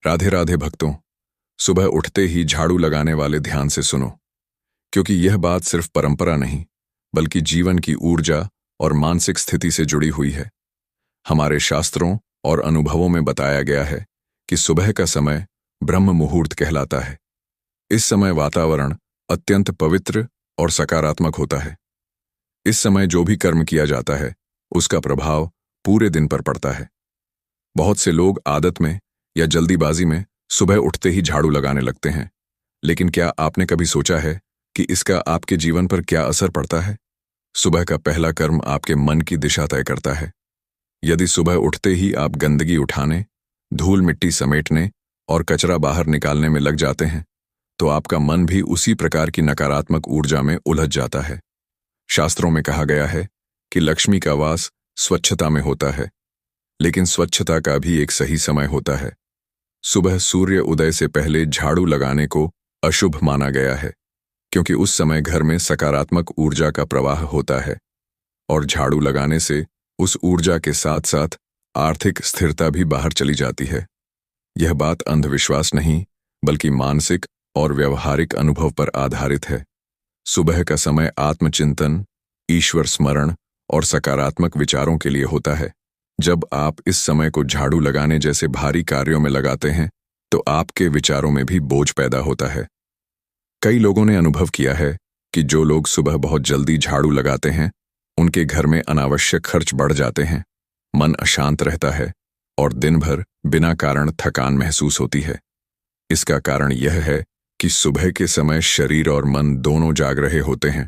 राधे राधे भक्तों। सुबह उठते ही झाड़ू लगाने वाले ध्यान से सुनो, क्योंकि यह बात सिर्फ परंपरा नहीं बल्कि जीवन की ऊर्जा और मानसिक स्थिति से जुड़ी हुई है। हमारे शास्त्रों और अनुभवों में बताया गया है कि सुबह का समय ब्रह्म मुहूर्त कहलाता है। इस समय वातावरण अत्यंत पवित्र और सकारात्मक होता है। इस समय जो भी कर्म किया जाता है उसका प्रभाव पूरे दिन पर पड़ता है। बहुत से लोग आदत में या जल्दीबाजी में सुबह उठते ही झाड़ू लगाने लगते हैं, लेकिन क्या आपने कभी सोचा है कि इसका आपके जीवन पर क्या असर पड़ता है? सुबह का पहला कर्म आपके मन की दिशा तय करता है। यदि सुबह उठते ही आप गंदगी उठाने, धूल मिट्टी समेटने और कचरा बाहर निकालने में लग जाते हैं, तो आपका मन भी उसी प्रकार की नकारात्मक ऊर्जा में उलझ जाता है। शास्त्रों में कहा गया है कि लक्ष्मी का वास स्वच्छता में होता है, लेकिन स्वच्छता का भी एक सही समय होता है। सुबह सूर्य उदय से पहले झाड़ू लगाने को अशुभ माना गया है, क्योंकि उस समय घर में सकारात्मक ऊर्जा का प्रवाह होता है और झाड़ू लगाने से उस ऊर्जा के साथ साथ आर्थिक स्थिरता भी बाहर चली जाती है। यह बात अंधविश्वास नहीं बल्कि मानसिक और व्यवहारिक अनुभव पर आधारित है। सुबह का समय आत्मचिंतन, ईश्वर स्मरण और सकारात्मक विचारों के लिए होता है। जब आप इस समय को झाड़ू लगाने जैसे भारी कार्यों में लगाते हैं तो आपके विचारों में भी बोझ पैदा होता है। कई लोगों ने अनुभव किया है कि जो लोग सुबह बहुत जल्दी झाड़ू लगाते हैं उनके घर में अनावश्यक खर्च बढ़ जाते हैं, मन अशांत रहता है और दिन भर बिना कारण थकान महसूस होती है। इसका कारण यह है कि सुबह के समय शरीर और मन दोनों जाग रहे होते हैं।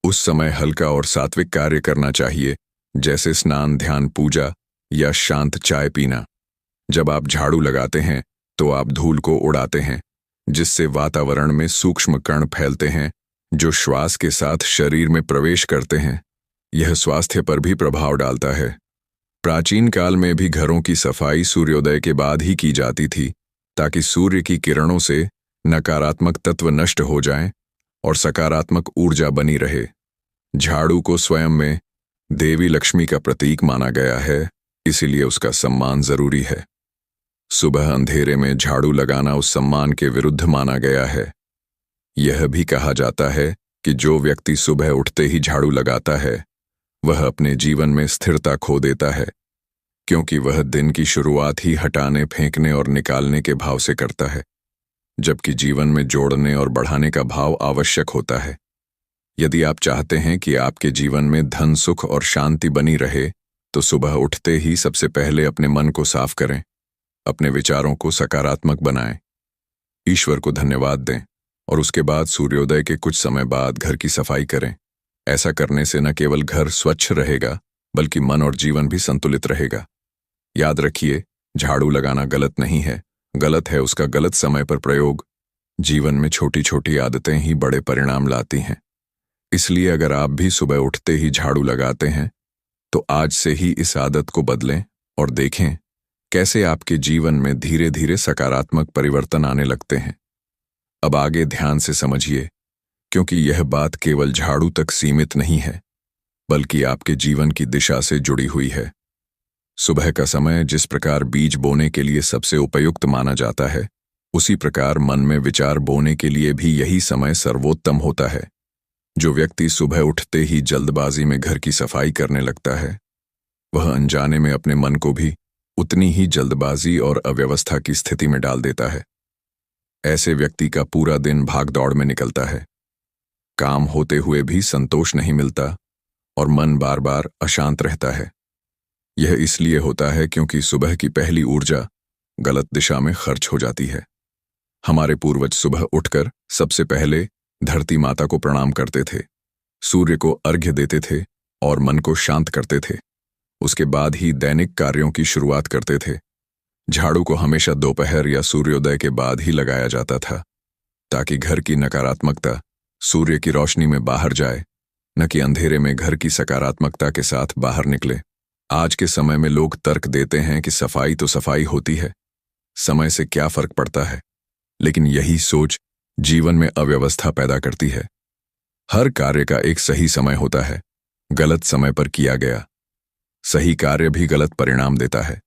उस समय हल्का और सात्विक कार्य करना चाहिए, जैसे स्नान, ध्यान, पूजा या शांत चाय पीना। जब आप झाड़ू लगाते हैं तो आप धूल को उड़ाते हैं, जिससे वातावरण में सूक्ष्म कण फैलते हैं जो श्वास के साथ शरीर में प्रवेश करते हैं। यह स्वास्थ्य पर भी प्रभाव डालता है। प्राचीन काल में भी घरों की सफाई सूर्योदय के बाद ही की जाती थी, ताकि सूर्य की किरणों से नकारात्मक तत्व नष्ट हो जाएं और सकारात्मक ऊर्जा बनी रहे। झाड़ू को स्वयं में देवी लक्ष्मी का प्रतीक माना गया है, इसीलिए उसका सम्मान जरूरी है। सुबह अंधेरे में झाड़ू लगाना उस सम्मान के विरुद्ध माना गया है। यह भी कहा जाता है कि जो व्यक्ति सुबह उठते ही झाड़ू लगाता है वह अपने जीवन में स्थिरता खो देता है, क्योंकि वह दिन की शुरुआत ही हटाने, फेंकने और निकालने के भाव से करता है, जबकि जीवन में जोड़ने और बढ़ाने का भाव आवश्यक होता है। यदि आप चाहते हैं कि आपके जीवन में धन, सुख और शांति बनी रहे तो सुबह उठते ही सबसे पहले अपने मन को साफ करें, अपने विचारों को सकारात्मक बनाएं, ईश्वर को धन्यवाद दें और उसके बाद सूर्योदय के कुछ समय बाद घर की सफाई करें। ऐसा करने से न केवल घर स्वच्छ रहेगा बल्कि मन और जीवन भी संतुलित रहेगा। याद रखिए, झाड़ू लगाना गलत नहीं है, गलत है उसका गलत समय पर प्रयोग। जीवन में छोटी छोटी आदतें ही बड़े परिणाम लाती हैं। इसलिए अगर आप भी सुबह उठते ही झाड़ू लगाते हैं तो आज से ही इस आदत को बदलें और देखें कैसे आपके जीवन में धीरे धीरे सकारात्मक परिवर्तन आने लगते हैं। अब आगे ध्यान से समझिए, क्योंकि यह बात केवल झाड़ू तक सीमित नहीं है बल्कि आपके जीवन की दिशा से जुड़ी हुई है। सुबह का समय जिस प्रकार बीज बोने के लिए सबसे उपयुक्त माना जाता है, उसी प्रकार मन में विचार बोने के लिए भी यही समय सर्वोत्तम होता है। जो व्यक्ति सुबह उठते ही जल्दबाजी में घर की सफाई करने लगता है वह अनजाने में अपने मन को भी उतनी ही जल्दबाजी और अव्यवस्था की स्थिति में डाल देता है। ऐसे व्यक्ति का पूरा दिन भागदौड़ में निकलता है, काम होते हुए भी संतोष नहीं मिलता और मन बार बार अशांत रहता है। यह इसलिए होता है क्योंकि सुबह की पहली ऊर्जा गलत दिशा में खर्च हो जाती है। हमारे पूर्वज सुबह उठकर सबसे पहले धरती माता को प्रणाम करते थे, सूर्य को अर्घ्य देते थे और मन को शांत करते थे। उसके बाद ही दैनिक कार्यों की शुरुआत करते थे। झाड़ू को हमेशा दोपहर या सूर्योदय के बाद ही लगाया जाता था, ताकि घर की नकारात्मकता सूर्य की रोशनी में बाहर जाए, न कि अंधेरे में घर की सकारात्मकता के साथ बाहर निकले। आज के समय में लोग तर्क देते हैं कि सफाई तो सफाई होती है, समय से क्या फर्क पड़ता है, लेकिन यही सोच जीवन में अव्यवस्था पैदा करती है। हर कार्य का एक सही समय होता है, गलत समय पर किया गया सही कार्य भी गलत परिणाम देता है।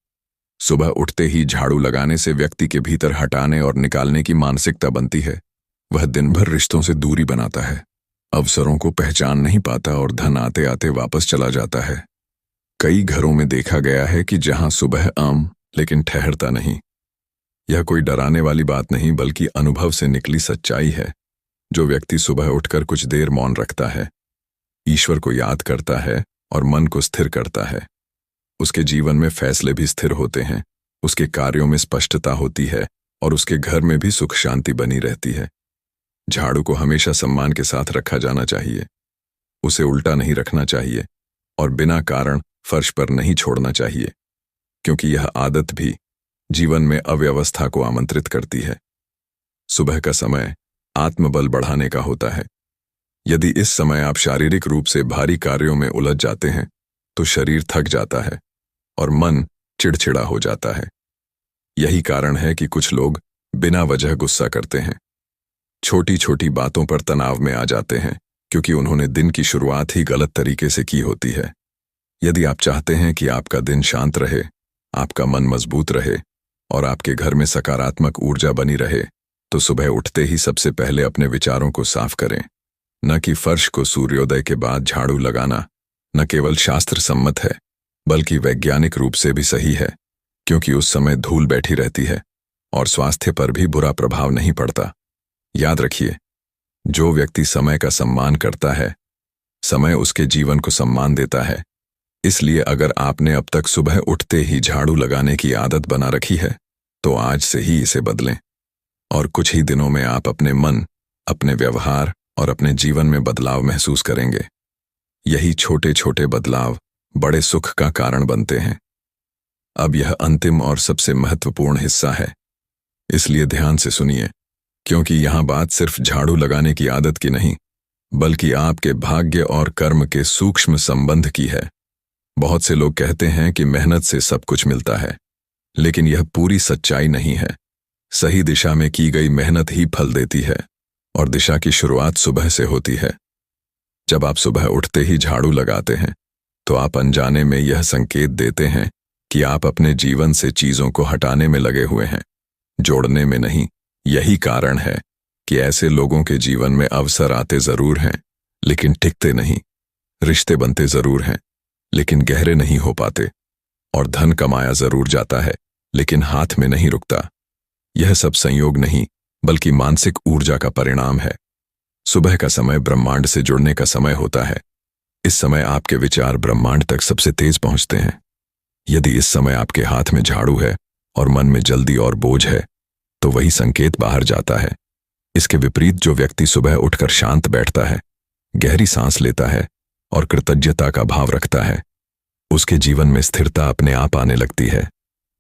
सुबह उठते ही झाड़ू लगाने से व्यक्ति के भीतर हटाने और निकालने की मानसिकता बनती है। वह दिन भर रिश्तों से दूरी बनाता है, अवसरों को पहचान नहीं पाता और धन आते आते वापस चला जाता है। कई घरों में देखा गया है कि जहां सुबह आम लेकिन ठहरता नहीं। यह कोई डराने वाली बात नहीं बल्कि अनुभव से निकली सच्चाई है। जो व्यक्ति सुबह उठकर कुछ देर मौन रखता है, ईश्वर को याद करता है और मन को स्थिर करता है, उसके जीवन में फैसले भी स्थिर होते हैं, उसके कार्यों में स्पष्टता होती है और उसके घर में भी सुख शांति बनी रहती है। झाड़ू को हमेशा सम्मान के साथ रखा जाना चाहिए, उसे उल्टा नहीं रखना चाहिए और बिना कारण फर्श पर नहीं छोड़ना चाहिए, क्योंकि यह आदत भी जीवन में अव्यवस्था को आमंत्रित करती है। सुबह का समय आत्मबल बढ़ाने का होता है। यदि इस समय आप शारीरिक रूप से भारी कार्यों में उलझ जाते हैं तो शरीर थक जाता है और मन चिड़चिड़ा हो जाता है। यही कारण है कि कुछ लोग बिना वजह गुस्सा करते हैं, छोटी छोटी बातों पर तनाव में आ जाते हैं, क्योंकि उन्होंने दिन की शुरुआत ही गलत तरीके से की होती है। यदि आप चाहते हैं कि आपका दिन शांत रहे, आपका मन मजबूत रहे और आपके घर में सकारात्मक ऊर्जा बनी रहे, तो सुबह उठते ही सबसे पहले अपने विचारों को साफ करें। न कि फर्श को सूर्योदय के बाद झाड़ू लगाना न केवल शास्त्र सम्मत है बल्कि वैज्ञानिक रूप से भी सही है, क्योंकि उस समय धूल बैठी रहती है और स्वास्थ्य पर भी बुरा प्रभाव नहीं पड़ता। याद रखिए, जो व्यक्ति समय का सम्मान करता है, समय उसके जीवन को सम्मान देता है। इसलिए अगर आपने अब तक सुबह उठते ही झाड़ू लगाने की आदत बना रखी है तो आज से ही इसे बदलें और कुछ ही दिनों में आप अपने मन, अपने व्यवहार और अपने जीवन में बदलाव महसूस करेंगे। यही छोटे छोटे बदलाव बड़े सुख का कारण बनते हैं। अब यह अंतिम और सबसे महत्वपूर्ण हिस्सा है, इसलिए ध्यान से सुनिए, क्योंकि यहां बात सिर्फ झाड़ू लगाने की आदत की नहीं बल्कि आपके भाग्य और कर्म के सूक्ष्म संबंध की है। बहुत से लोग कहते हैं कि मेहनत से सब कुछ मिलता है, लेकिन यह पूरी सच्चाई नहीं है। सही दिशा में की गई मेहनत ही फल देती है और दिशा की शुरुआत सुबह से होती है। जब आप सुबह उठते ही झाड़ू लगाते हैं तो आप अनजाने में यह संकेत देते हैं कि आप अपने जीवन से चीजों को हटाने में लगे हुए हैं, जोड़ने में नहीं। यही कारण है कि ऐसे लोगों के जीवन में अवसर आते जरूर हैं लेकिन टिकते नहीं, रिश्ते बनते जरूर हैं लेकिन गहरे नहीं हो पाते, और धन कमाया जरूर जाता है लेकिन हाथ में नहीं रुकता। यह सब संयोग नहीं बल्कि मानसिक ऊर्जा का परिणाम है। सुबह का समय ब्रह्मांड से जुड़ने का समय होता है। इस समय आपके विचार ब्रह्मांड तक सबसे तेज पहुंचते हैं। यदि इस समय आपके हाथ में झाड़ू है और मन में जल्दी और बोझ है तो वही संकेत बाहर जाता है। इसके विपरीत जो व्यक्ति सुबह उठकर शांत बैठता है, गहरी सांस लेता है और कृतज्ञता का भाव रखता है, उसके जीवन में स्थिरता अपने आप आने लगती है।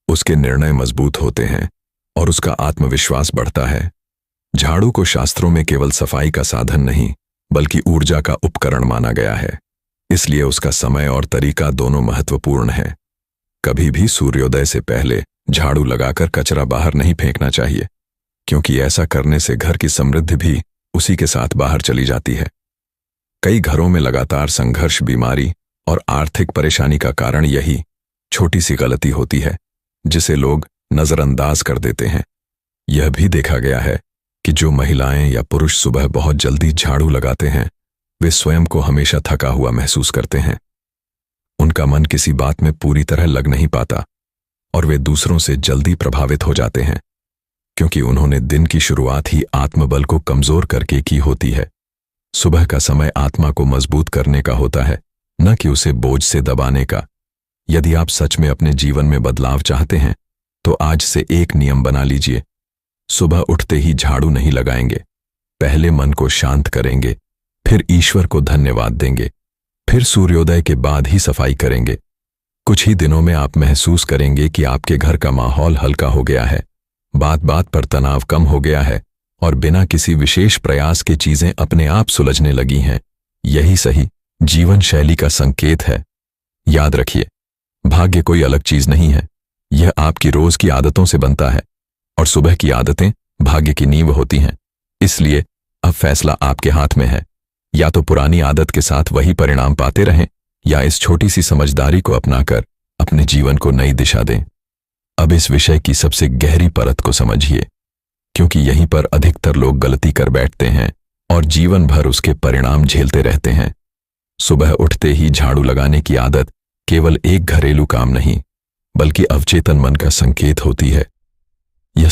उसके निर्णय मजबूत होते हैं और उसका आत्मविश्वास बढ़ता है। झाड़ू को शास्त्रों में केवल सफाई का साधन नहीं बल्कि ऊर्जा का उपकरण माना गया है, इसलिए उसका समय और तरीका दोनों महत्वपूर्ण है। कभी भी सूर्योदय से पहले झाड़ू लगाकर कचरा बाहर नहीं फेंकना चाहिए, क्योंकि ऐसा करने से घर की समृद्धि भी उसी के साथ बाहर चली जाती है। कई घरों में लगातार संघर्ष, बीमारी और आर्थिक परेशानी का कारण यही छोटी सी गलती होती है जिसे लोग नजरअंदाज कर देते हैं। यह भी देखा गया है कि जो महिलाएं या पुरुष सुबह बहुत जल्दी झाड़ू लगाते हैं वे स्वयं को हमेशा थका हुआ महसूस करते हैं। उनका मन किसी बात में पूरी तरह लग नहीं पाता और वे दूसरों से जल्दी प्रभावित हो जाते हैं, क्योंकि उन्होंने दिन की शुरुआत ही आत्मबल को कमजोर करके की होती है। सुबह का समय आत्मा को मजबूत करने का होता है, न कि उसे बोझ से दबाने का। यदि आप सच में अपने जीवन में बदलाव चाहते हैं तो आज से एक नियम बना लीजिए। सुबह उठते ही झाड़ू नहीं लगाएंगे, पहले मन को शांत करेंगे, फिर ईश्वर को धन्यवाद देंगे, फिर सूर्योदय के बाद ही सफाई करेंगे। कुछ ही दिनों में आप महसूस करेंगे कि आपके घर का माहौल हल्का हो गया है, बात बात पर तनाव कम हो गया है और बिना किसी विशेष प्रयास के चीजें अपने आप सुलझने लगी हैं। यही सही जीवन शैली का संकेत है। याद रखिए, भाग्य कोई अलग चीज नहीं है, यह आपकी रोज की आदतों से बनता है और सुबह की आदतें भाग्य की नींव होती हैं। इसलिए अब फैसला आपके हाथ में है, या तो पुरानी आदत के साथ वही परिणाम पाते रहें या इस छोटी सी समझदारी को अपनाकर अपने जीवन को नई दिशा दें। अब इस विषय की सबसे गहरी परत को समझिए, क्योंकि यहीं पर अधिकतर लोग गलती कर बैठते हैं और जीवन भर उसके परिणाम झेलते रहते हैं। सुबह उठते ही झाड़ू लगाने की आदत केवल एक घरेलू काम नहीं, बल्कि अवचेतन मन का संकेत होती है। यह